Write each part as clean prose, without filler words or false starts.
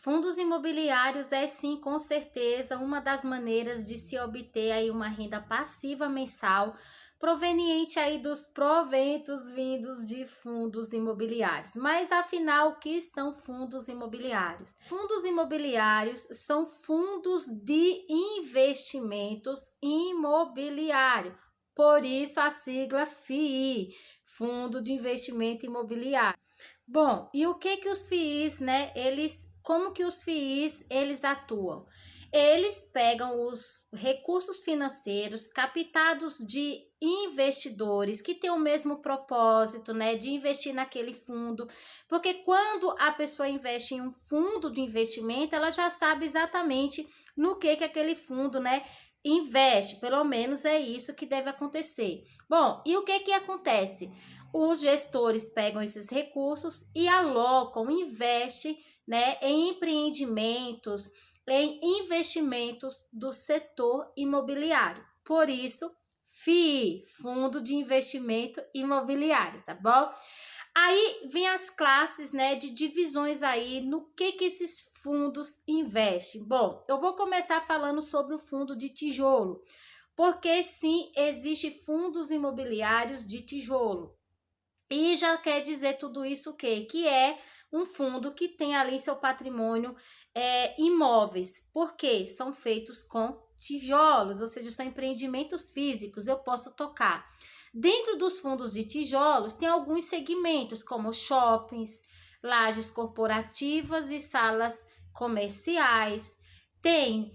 Fundos imobiliários é sim, com certeza, uma das maneiras de se obter aí uma renda passiva mensal proveniente aí dos proventos vindos de fundos imobiliários. Mas afinal, o que são fundos imobiliários? Fundos imobiliários são fundos de investimentos imobiliário. Por isso a sigla FII, Fundo de Investimento Imobiliário. Bom, e o que os FIIs, né, como que os FIIs, eles atuam? Eles pegam os recursos financeiros captados de investidores que têm o mesmo propósito, né, de investir naquele fundo, porque quando a pessoa investe em um fundo de investimento, ela já sabe exatamente no que aquele fundo, né, investe, pelo menos é isso que deve acontecer. Bom, e o que acontece? Os gestores pegam esses recursos e alocam, investem, né, em empreendimentos, em investimentos do setor imobiliário. Por isso, FII, Fundo de Investimento Imobiliário, tá bom? Aí vem as classes, né, de divisões aí no que esses fundos investem. Bom, eu vou começar falando sobre o fundo de tijolo, porque sim, existe fundos imobiliários de tijolo. E já quer dizer tudo isso o quê? Que é um fundo que tem ali seu patrimônio imóveis, porque são feitos com tijolos, ou seja, são empreendimentos físicos, eu posso tocar. Dentro dos fundos de tijolos, tem alguns segmentos, como shoppings, lajes corporativas e salas comerciais, tem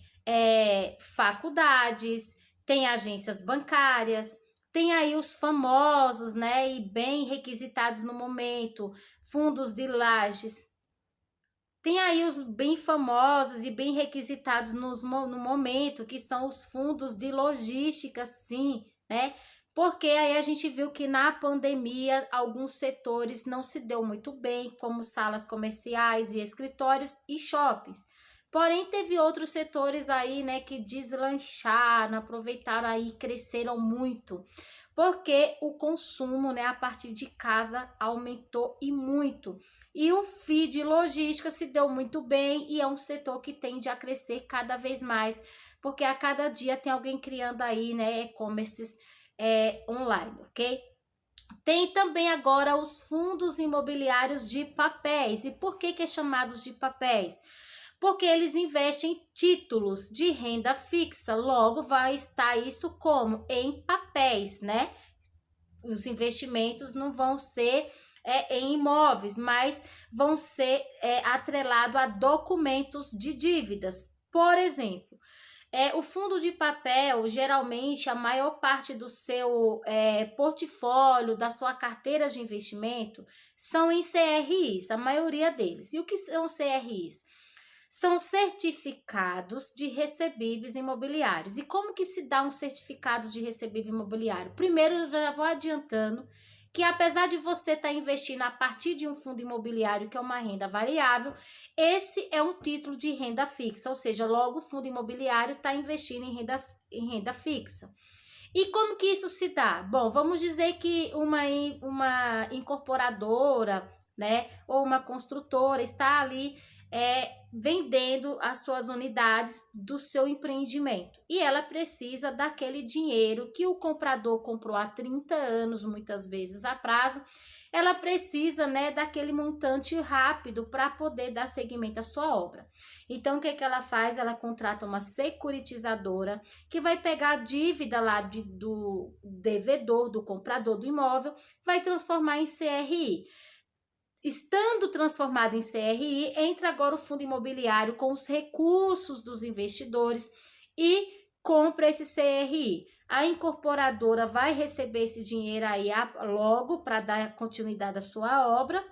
faculdades, tem agências bancárias, tem aí os famosos, né, e bem requisitados no momento, fundos de lajes. Tem aí os bem famosos e bem requisitados no momento, que são os fundos de logística, sim, né? Porque aí a gente viu que na pandemia alguns setores não se deu muito bem, como salas comerciais e escritórios e shoppings. Porém, teve outros setores aí, né, que deslancharam, aproveitaram aí, cresceram muito, porque o consumo, né, a partir de casa aumentou e muito. E o FII de logística se deu muito bem e é um setor que tende a crescer cada vez mais, porque a cada dia tem alguém criando aí, né, e-commerces online, ok? Tem também agora os fundos imobiliários de papéis. E por que é chamados de papéis? Porque eles investem em títulos de renda fixa, logo vai estar isso como? Em papéis, né? Os investimentos não vão ser em imóveis, mas vão ser atrelados a documentos de dívidas. Por exemplo, o fundo de papel, geralmente, a maior parte do seu portfólio, da sua carteira de investimento, são em CRIs, a maioria deles. E o que são CRIs? São certificados de recebíveis imobiliários. E como que se dá um certificado de recebível imobiliário? Primeiro, eu já vou adiantando que apesar de você estar investindo a partir de um fundo imobiliário, que é uma renda variável, esse é um título de renda fixa, ou seja, logo o fundo imobiliário está investindo em renda fixa. E como que isso se dá? Bom, vamos dizer que uma incorporadora, né, ou uma construtora está ali vendendo as suas unidades do seu empreendimento e ela precisa daquele dinheiro que o comprador comprou há 30 anos, muitas vezes a prazo. Ela precisa, né, daquele montante rápido para poder dar seguimento à sua obra. Então, o que ela faz? Ela contrata uma securitizadora que vai pegar a dívida lá do devedor, do comprador do imóvel, vai transformar em CRI. Estando transformado em CRI, entra agora o fundo imobiliário com os recursos dos investidores e compra esse CRI. A incorporadora vai receber esse dinheiro aí logo para dar continuidade à sua obra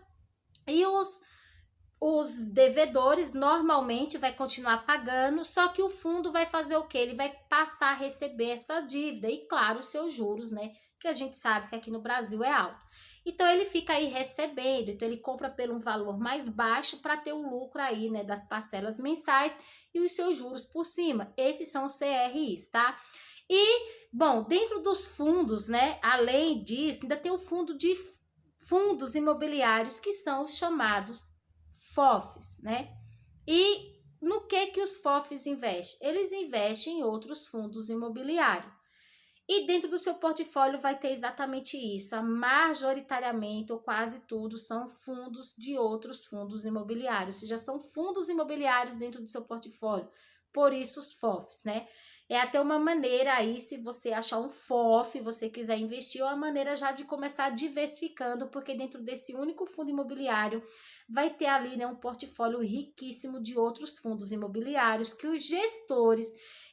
e os devedores normalmente vai continuar pagando, só que o fundo vai fazer o quê? Ele vai passar a receber essa dívida e, claro, os seus juros, né? Que a gente sabe que aqui no Brasil é alto. Então, ele fica aí recebendo, então ele compra por um valor mais baixo para ter o lucro aí, né, das parcelas mensais e os seus juros por cima. Esses são os CRIs, tá? E, bom, dentro dos fundos, né, além disso, ainda tem o fundo de fundos imobiliários, que são os chamados FOFs, né? E no que os FOFs investem? Eles investem em outros fundos imobiliários. E dentro do seu portfólio vai ter exatamente isso. Majoritariamente, ou quase tudo, são fundos de outros fundos imobiliários. Ou seja, são fundos imobiliários dentro do seu portfólio. Por isso os FOFs, né? É até uma maneira aí, se você achar um FOF, você quiser investir, é uma maneira já de começar diversificando, porque dentro desse único fundo imobiliário vai ter ali, né, um portfólio riquíssimo de outros fundos imobiliários que os gestores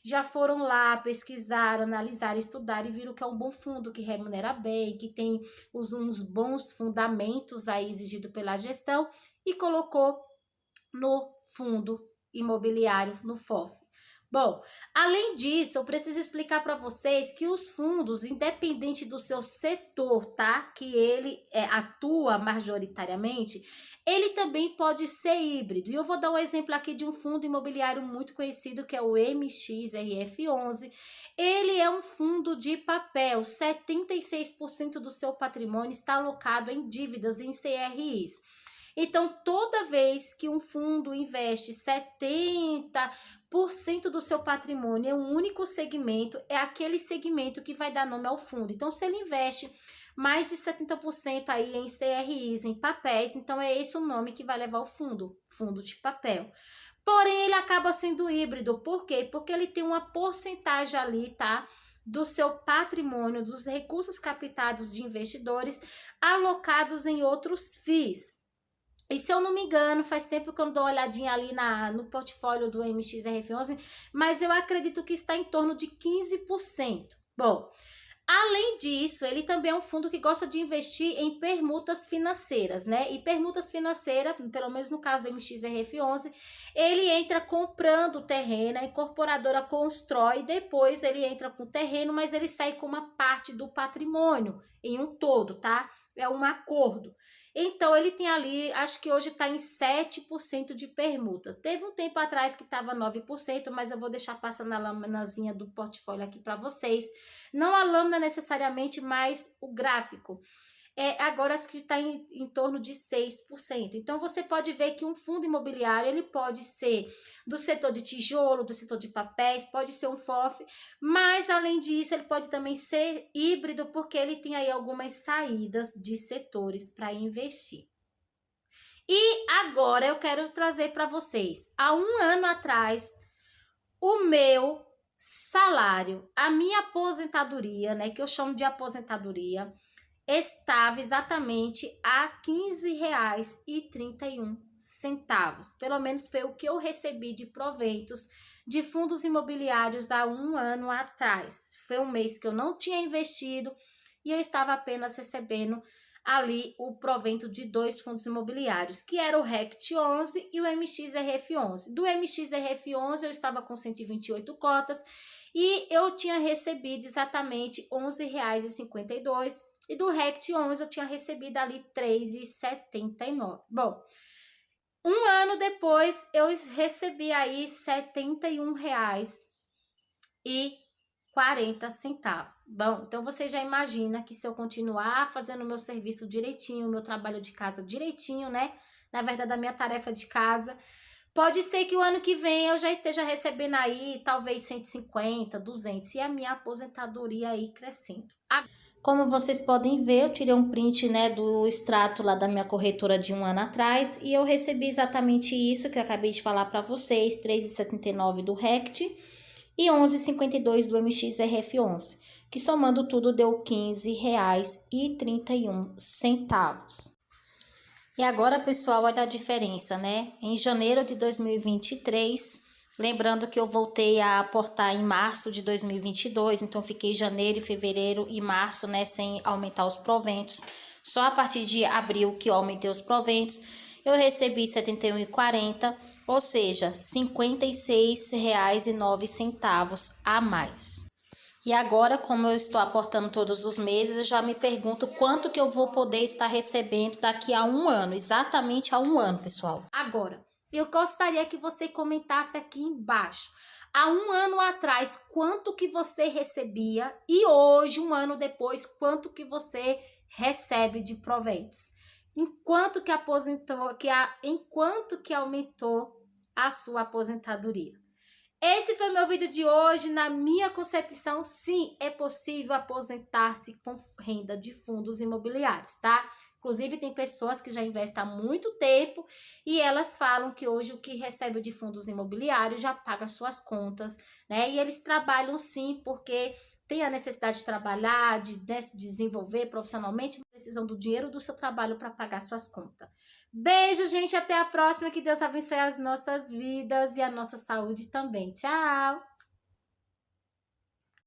já foram lá, pesquisaram, analisaram, estudaram e viram que é um bom fundo, que remunera bem, que tem uns bons fundamentos aí exigidos pela gestão e colocou no fundo imobiliário, no FOF. Bom, além disso, eu preciso explicar para vocês que os fundos, independente do seu setor, tá? Que ele atua majoritariamente, ele também pode ser híbrido. E eu vou dar um exemplo aqui de um fundo imobiliário muito conhecido, que é o MXRF11. Ele é um fundo de papel, 76% do seu patrimônio está alocado em dívidas, em CRIs. Então, toda vez que um fundo investe 70% do seu patrimônio em um único segmento, é aquele segmento que vai dar nome ao fundo. Então, se ele investe mais de 70% aí em CRIs, em papéis, então é esse o nome que vai levar o fundo, fundo de papel. Porém, ele acaba sendo híbrido. Por quê? Porque ele tem uma porcentagem ali, tá? Do seu patrimônio, dos recursos captados de investidores alocados em outros FIIs. E se eu não me engano, faz tempo que eu não dou uma olhadinha ali no portfólio do MXRF11, mas eu acredito que está em torno de 15%. Bom, além disso, ele também é um fundo que gosta de investir em permutas financeiras, né? E permutas financeiras, pelo menos no caso do MXRF11, ele entra comprando o terreno, a incorporadora constrói, depois ele entra com o terreno, mas ele sai com uma parte do patrimônio em um todo, tá? É um acordo. Então, ele tem ali, acho que hoje está em 7% de permuta. Teve um tempo atrás que estava 9%, mas eu vou deixar passando na laminazinha do portfólio aqui para vocês. Não a lâmina necessariamente, mas o gráfico. Agora acho que está em torno de 6%. Então, você pode ver que um fundo imobiliário, ele pode ser do setor de tijolo, do setor de papéis, pode ser um FOF, mas além disso, ele pode também ser híbrido, porque ele tem aí algumas saídas de setores para investir. E agora eu quero trazer para vocês, há um ano atrás, o meu salário, a minha aposentadoria, né, que eu chamo de aposentadoria, estava exatamente a R$ 15,31. Pelo menos foi o que eu recebi de proventos de fundos imobiliários há um ano atrás. Foi um mês que eu não tinha investido e eu estava apenas recebendo ali o provento de 2 fundos imobiliários, que era o RECT11 e o MXRF11. Do MXRF11 eu estava com 128 cotas e eu tinha recebido exatamente R$ 11,52. E do RECT11 eu tinha recebido ali R$ 3,79. Bom, um ano depois eu recebi aí R$ 71,40. Bom, então você já imagina que se eu continuar fazendo o meu serviço direitinho, o meu trabalho de casa direitinho, né? Na verdade, a minha tarefa de casa, pode ser que o ano que vem eu já esteja recebendo aí talvez 150, 200 e a minha aposentadoria aí crescendo. Como vocês podem ver, eu tirei um print, né, do extrato lá da minha corretora de um ano atrás e eu recebi exatamente isso que eu acabei de falar para vocês, R$ 3,79 do RECT e R$ 11,52 do MXRF11, que somando tudo deu R$ 15,31. E agora, pessoal, olha a diferença, né? Em janeiro de 2023... Lembrando que eu voltei a aportar em março de 2022, então fiquei janeiro, fevereiro e março, né, sem aumentar os proventos. Só a partir de abril que eu aumentei os proventos, eu recebi R$ 71,40, ou seja, R$ 56,09 a mais. E agora, como eu estou aportando todos os meses, eu já me pergunto quanto que eu vou poder estar recebendo daqui a um ano, exatamente a um ano, pessoal. Agora, eu gostaria que você comentasse aqui embaixo. Há um ano atrás, quanto que você recebia e hoje, um ano depois, quanto que você recebe de proventos? Enquanto que aumentou a sua aposentadoria. Esse foi o meu vídeo de hoje. Na minha concepção, sim, é possível aposentar-se com renda de fundos imobiliários, tá? Inclusive, tem pessoas que já investem há muito tempo e elas falam que hoje o que recebe de fundos imobiliários já paga suas contas, né? E eles trabalham sim, porque tem a necessidade de trabalhar, de se desenvolver profissionalmente, precisam do dinheiro do seu trabalho para pagar suas contas. Beijo, gente. Até a próxima. Que Deus abençoe as nossas vidas e a nossa saúde também. Tchau!